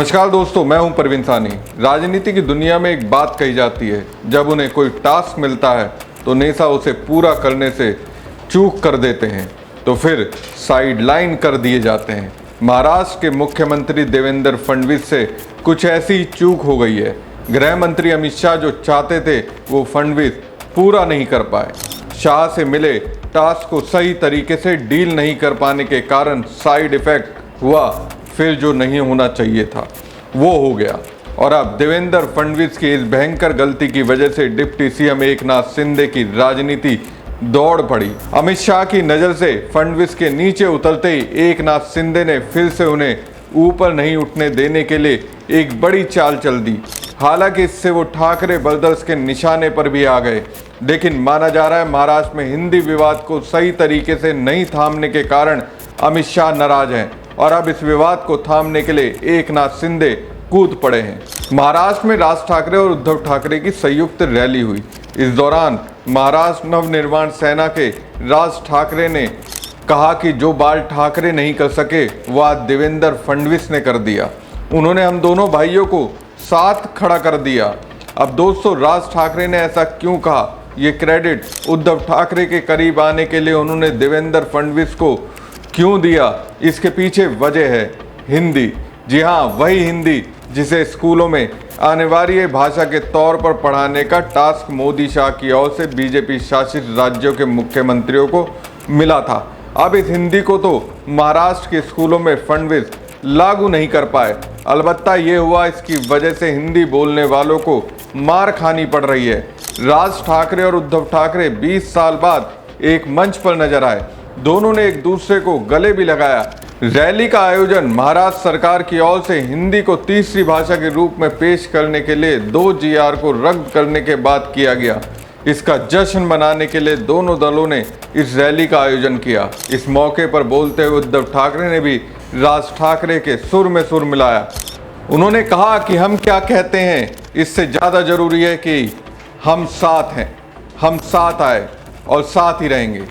नमस्कार दोस्तों, मैं हूं परवीन सानी। राजनीति की दुनिया में एक बात कही जाती है, जब उन्हें कोई टास्क मिलता है तो नेता उसे पूरा करने से चूक कर देते हैं तो फिर साइडलाइन कर दिए जाते हैं। महाराष्ट्र के मुख्यमंत्री देवेंद्र फडणवीस से कुछ ऐसी ही चूक हो गई है। गृह मंत्री अमित शाह जो चाहते थे वो फडणवीस पूरा नहीं कर पाए। शाह से मिले टास्क को सही तरीके से डील नहीं कर पाने के कारण साइड इफेक्ट हुआ, फिर जो नहीं होना चाहिए था वो हो गया। और अब देवेंद्र फडणवीस की इस भयंकर गलती की वजह से डिप्टी सीएम एकनाथ शिंदे की राजनीति दौड़ पड़ी। अमित शाह की नज़र से फडणवीस के नीचे उतरते ही एकनाथ शिंदे ने फिर से उन्हें ऊपर नहीं उठने देने के लिए एक बड़ी चाल चल दी। हालांकि इससे वो ठाकरे ब्रदर्स के निशाने पर भी आ गए, लेकिन माना जा रहा है महाराष्ट्र में हिंदी विवाद को सही तरीके से नहीं थामने के कारण अमित शाह नाराज हैं और अब इस विवाद को थामने के लिए एकनाथ शिंदे कूद पड़े हैं। महाराष्ट्र में राज ठाकरे और उद्धव ठाकरे की संयुक्त रैली हुई। इस दौरान महाराष्ट्र नवनिर्माण सेना के राज ठाकरे ने कहा कि जो बाल ठाकरे नहीं कर सके वह देवेंद्र फडणवीस ने कर दिया। उन्होंने हम दोनों भाइयों को साथ खड़ा कर दिया। अब दोस्तों, राज ठाकरे ने ऐसा क्यों कहा, ये क्रेडिट उद्धव ठाकरे के करीब आने के लिए उन्होंने देवेंद्र फडणवीस को क्यों दिया, इसके पीछे वजह है हिंदी। जी हाँ, वही हिंदी जिसे स्कूलों में अनिवार्य भाषा के तौर पर पढ़ाने का टास्क मोदी शाह की ओर से बीजेपी शासित राज्यों के मुख्यमंत्रियों को मिला था। अब इस हिंदी को तो महाराष्ट्र के स्कूलों में फडणवीस लागू नहीं कर पाए। अलबत्ता ये हुआ इसकी वजह से हिंदी बोलने वालों को मार खानी पड़ रही है। राज ठाकरे और उद्धव ठाकरे 20 साल बाद एक मंच पर नजर आए। दोनों ने एक दूसरे को गले भी लगाया। रैली का आयोजन महाराष्ट्र सरकार की ओर से हिंदी को तीसरी भाषा के रूप में पेश करने के लिए 2 GR को रद्द करने के बाद किया गया। इसका जश्न मनाने के लिए दोनों दलों ने इस रैली का आयोजन किया। इस मौके पर बोलते हुए उद्धव ठाकरे ने भी राज ठाकरे के सुर में सुर मिलाया। उन्होंने कहा कि हम क्या कहते हैं इससे ज़्यादा जरूरी है कि हम साथ हैं, हम साथ आए और साथ ही रहेंगे।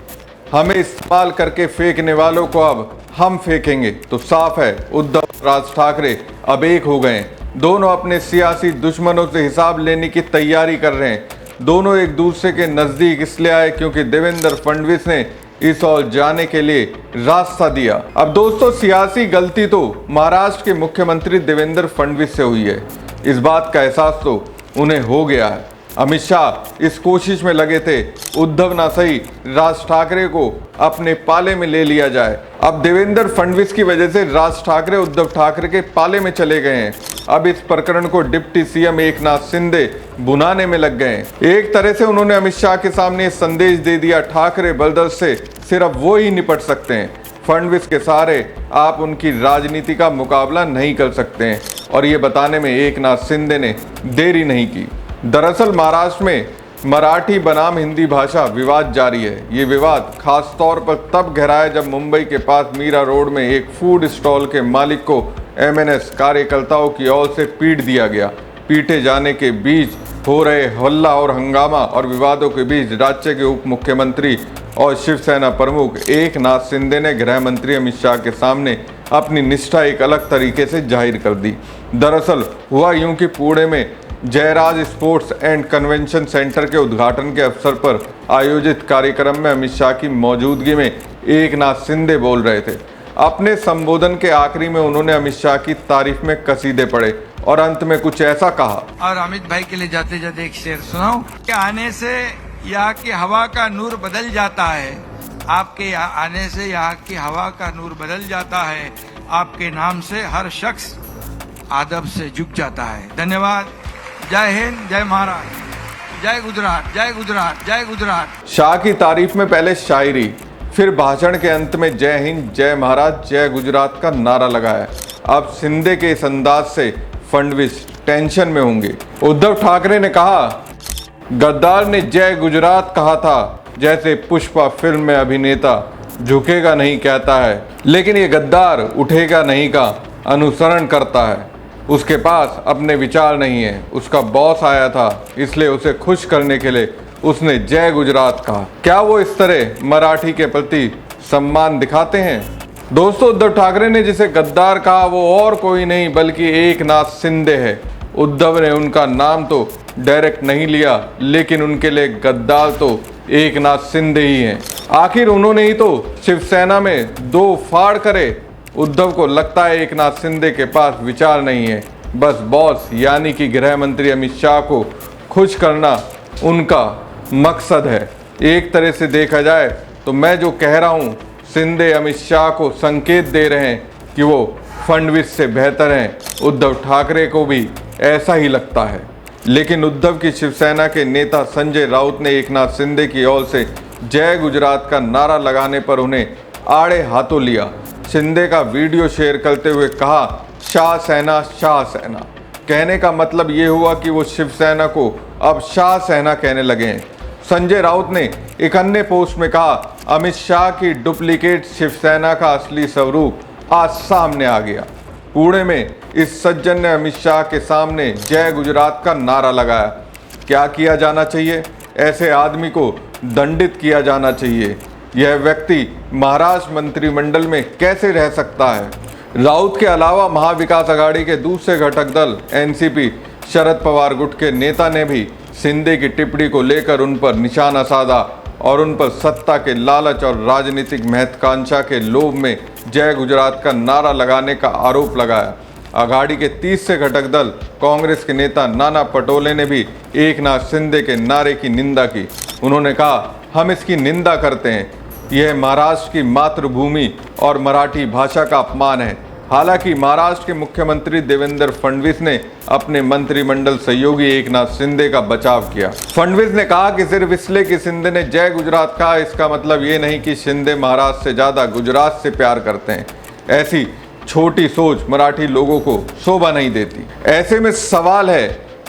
हमें इस्तेमाल करके फेंकने वालों को अब हम फेंकेंगे। तो साफ है उद्धव और राज ठाकरे अब एक हो गए। दोनों अपने सियासी दुश्मनों से हिसाब लेने की तैयारी कर रहे हैं। दोनों एक दूसरे के नज़दीक इसलिए आए क्योंकि देवेंद्र फडणवीस ने इस ओर जाने के लिए रास्ता दिया। अब दोस्तों, सियासी गलती तो महाराष्ट्र के मुख्यमंत्री देवेंद्र फडणवीस से हुई है, इस बात का एहसास तो उन्हें हो गया है। अमित शाह इस कोशिश में लगे थे उद्धव ना सही राज ठाकरे को अपने पाले में ले लिया जाए। अब देवेंद्र फडणवीस की वजह से राज ठाकरे उद्धव ठाकरे के पाले में चले गए हैं। अब इस प्रकरण को डिप्टी सीएम एकनाथ शिंदे बुनाने में लग गए हैं। एक तरह से उन्होंने अमित शाह के सामने संदेश दे दिया, ठाकरे ब्रदर्स से सिर्फ वो ही निपट सकते हैं, फडणवीस के सहारे आप उनकी राजनीति का मुकाबला नहीं कर सकते हैं। और ये बताने में एकनाथ शिंदे ने देरी नहीं की। दरअसल महाराष्ट्र में मराठी बनाम हिंदी भाषा विवाद जारी है। ये विवाद खास तौर पर तब गहरा है जब मुंबई के पास मीरा रोड में एक फूड स्टॉल के मालिक को MNS कार्यकर्ताओं की ओर से पीट दिया गया। पीटे जाने के बीच हो रहे हल्ला और हंगामा और विवादों के बीच राज्य के उप मुख्यमंत्री और शिवसेना प्रमुख एकनाथ शिंदे ने गृह मंत्री अमित शाह के सामने अपनी निष्ठा एक अलग तरीके से जाहिर कर दी। दरअसल हुआ यूं कि पुणे में Jayraj sports and convention centre के उद्घाटन के अवसर पर आयोजित कार्यक्रम में अमित शाह की मौजूदगी में एकनाथ शिंदे बोल रहे थे। अपने संबोधन के आखिरी में उन्होंने अमित शाह की तारीफ में कसीदे पढ़े और अंत में कुछ ऐसा कहा। और अमित भाई के लिए जाते जाते एक शेर सुनाऊं कि आने से यहाँ की हवा का नूर बदल जाता है, आपके यहाँ आने से यहाँ की हवा का नूर बदल जाता है, आपके नाम से हर शख्स आदब से झुक जाता है। धन्यवाद। जय हिंद, जय महाराष्ट्र, जय गुजरात, जय गुजरात, जय गुजरात। शाह की तारीफ में पहले शायरी, फिर भाषण के अंत में जय हिंद, जय महाराष्ट्र, जय गुजरात का नारा लगाया। अब शिंदे के इस अंदाज से फडणवीस टेंशन में होंगे। उद्धव ठाकरे ने कहा, गद्दार ने जय गुजरात कहा था, जैसे पुष्पा फिल्म में अभिनेता झुकेगा नहीं कहता है, लेकिन ये गद्दार उठेगा नहीं का अनुसरण करता है। उसके पास अपने विचार नहीं है। उसका बॉस आया था इसलिए उसे खुश करने के लिए उसने जय गुजरात कहा। क्या वो इस तरह मराठी के प्रति सम्मान दिखाते हैं? दोस्तों, उद्धव ठाकरे ने जिसे गद्दार कहा वो और कोई नहीं बल्कि एकनाथ शिंदे है। उद्धव ने उनका नाम तो डायरेक्ट नहीं लिया, लेकिन उनके लिए गद्दार तो एकनाथ शिंदे ही हैं। आखिर उन्होंने ही तो शिवसेना में दो फाड़ करे। उद्धव को लगता है एकनाथ शिंदे के पास विचार नहीं है, बस बॉस यानी कि गृह मंत्री अमित शाह को खुश करना उनका मकसद है। एक तरह से देखा जाए तो मैं जो कह रहा हूँ, शिंदे अमित शाह को संकेत दे रहे हैं कि वो फडणवीस से बेहतर हैं। उद्धव ठाकरे को भी ऐसा ही लगता है, लेकिन उद्धव की शिवसेना के नेता संजय राउत ने एकनाथ शिंदे की ओर से जय गुजरात का नारा लगाने पर उन्हें आड़े हाथों लिया। शिंदे का वीडियो शेयर करते हुए कहा, शाह सेना शाह सेना। कहने का मतलब ये हुआ कि वो शिवसेना को अब शाह सेना कहने लगे हैं। संजय राउत ने एक अन्य पोस्ट में कहा, अमित शाह की डुप्लीकेट शिवसेना का असली स्वरूप आज सामने आ गया। पुणे में इस सज्जन ने अमित शाह के सामने जय गुजरात का नारा लगाया। क्या किया जाना चाहिए? ऐसे आदमी को दंडित किया जाना चाहिए। यह व्यक्ति महाराष्ट्र मंत्रिमंडल में कैसे रह सकता है? राउत के अलावा महाविकास आघाड़ी के दूसरे घटक दल एनसीपी शरद पवार गुट के नेता ने भी शिंदे की टिप्पणी को लेकर उन पर निशाना साधा और उन पर सत्ता के लालच और राजनीतिक महत्वाकांक्षा के लोभ में जय गुजरात का नारा लगाने का आरोप लगाया। आघाड़ी के तीसरे घटक दल कांग्रेस के नेता नाना पटोले ने भी एकनाथ शिंदे के नारे की निंदा की। उन्होंने कहा, हम इसकी निंदा करते हैं। यह महाराष्ट्र की मातृभूमि और मराठी भाषा का अपमान है। हालांकि महाराष्ट्र के मुख्यमंत्री देवेंद्र फडणवीस ने अपने मंत्रिमंडल सहयोगी एकनाथ शिंदे का बचाव किया। फडणवीस ने कहा कि सिर्फ इसलिए कि शिंदे ने जय गुजरात कहा, इसका मतलब ये नहीं कि शिंदे महाराष्ट्र से ज्यादा गुजरात से प्यार करते हैं। ऐसी छोटी सोच मराठी लोगों को शोभा नहीं देती। ऐसे में सवाल है,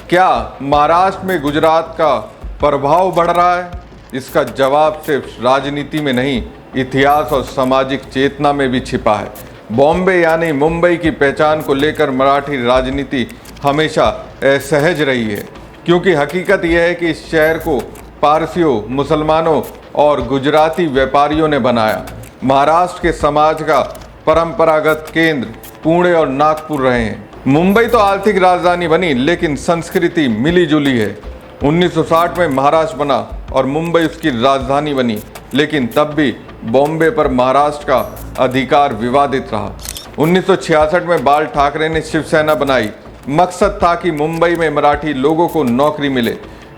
क्या महाराष्ट्र में गुजरात का प्रभाव बढ़ रहा है? इसका जवाब सिर्फ राजनीति में नहीं, इतिहास और सामाजिक चेतना में भी छिपा है। बॉम्बे यानी मुंबई की पहचान को लेकर मराठी राजनीति हमेशा असहज रही है, क्योंकि हकीकत यह है कि इस शहर को पारसियों, मुसलमानों और गुजराती व्यापारियों ने बनाया। महाराष्ट्र के समाज का परंपरागत केंद्र पुणे और नागपुर रहे हैं। मुंबई तो आर्थिक राजधानी बनी, लेकिन संस्कृति मिली जुली है। 1960 में महाराष्ट्र बना और मुंबई उसकी राजधानी बनी, लेकिन तब भी बॉम्बे पर महाराष्ट्र का अधिकार विवादित रहा। 1966 में बाल ठाकरे ने शिवसेना बनाई। मकसद था कि मुंबई में मराठी लोगों को नौकरी मिले।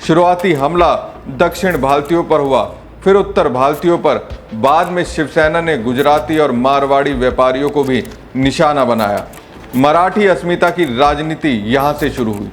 शुरुआती हमला दक्षिण भारतीयों पर हुआ, फिर उत्तर भारतीयों पर। बाद में शिवसेना ने गुजराती और मारवाड़ी व्यापारियों को भी निशाना बनाया। मराठी अस्मिता की राजनीति यहाँ से शुरू हुई।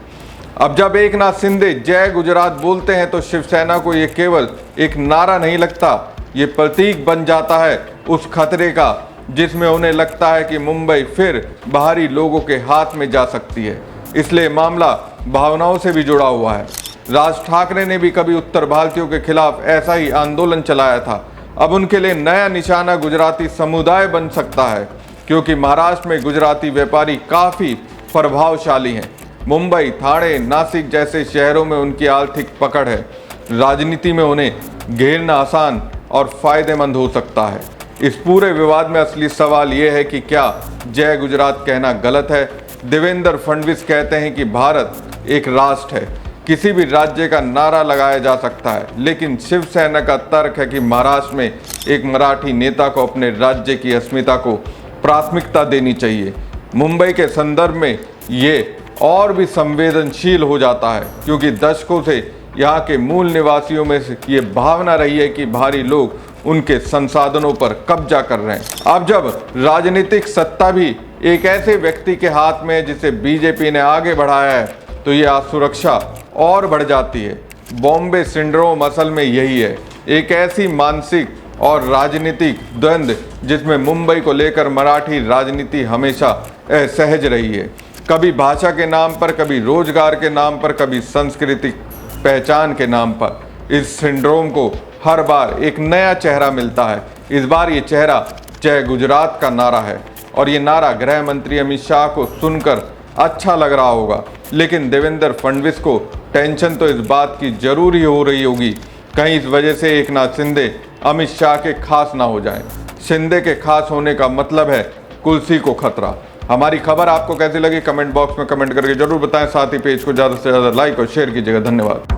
अब जब एकनाथ शिंदे जय गुजरात बोलते हैं तो शिवसेना को ये केवल एक नारा नहीं लगता, ये प्रतीक बन जाता है उस खतरे का जिसमें उन्हें लगता है कि मुंबई फिर बाहरी लोगों के हाथ में जा सकती है। इसलिए मामला भावनाओं से भी जुड़ा हुआ है। राज ठाकरे ने भी कभी उत्तर भारतीयों के खिलाफ ऐसा ही आंदोलन चलाया था। अब उनके लिए नया निशाना गुजराती समुदाय बन सकता है, क्योंकि महाराष्ट्र में गुजराती व्यापारी काफ़ी प्रभावशाली हैं। मुंबई, ठाणे, नासिक जैसे शहरों में उनकी आर्थिक पकड़ है। राजनीति में उन्हें घेरना आसान और फायदेमंद हो सकता है। इस पूरे विवाद में असली सवाल ये है कि क्या जय गुजरात कहना गलत है? देवेंद्र फडणवीस कहते हैं कि भारत एक राष्ट्र है, किसी भी राज्य का नारा लगाया जा सकता है, लेकिन शिवसेना का तर्क है कि महाराष्ट्र में एक मराठी नेता को अपने राज्य की अस्मिता को प्राथमिकता देनी चाहिए। मुंबई के संदर्भ में ये और भी संवेदनशील हो जाता है, क्योंकि दशकों से यहाँ के मूल निवासियों में से ये भावना रही है कि बाहरी लोग उनके संसाधनों पर कब्जा कर रहे हैं। अब जब राजनीतिक सत्ता भी एक ऐसे व्यक्ति के हाथ में है जिसे बीजेपी ने आगे बढ़ाया है, तो ये असुरक्षा और बढ़ जाती है। बॉम्बे सिंड्रोम असल में यही है, एक ऐसी मानसिक और राजनीतिक द्वंद्व जिसमें मुंबई को लेकर मराठी राजनीति हमेशा असहज रही है। कभी भाषा के नाम पर, कभी रोजगार के नाम पर, कभी सांस्कृतिक पहचान के नाम पर। इस सिंड्रोम को हर बार एक नया चेहरा मिलता है। इस बार ये चेहरा जय गुजरात का नारा है, और ये नारा गृह मंत्री अमित शाह को सुनकर अच्छा लग रहा होगा, लेकिन देवेंद्र फडणवीस को टेंशन तो इस बात की जरूर ही हो रही होगी, कहीं इस वजह से एकनाथ शिंदे अमित शाह के खास ना हो जाएं। शिंदे के खास होने का मतलब है कुर्सी को खतरा। हमारी खबर आपको कैसी लगी कमेंट बॉक्स में कमेंट करके जरूर बताएं। साथ ही पेज को ज़्यादा से ज़्यादा लाइक और शेयर कीजिएगा। धन्यवाद।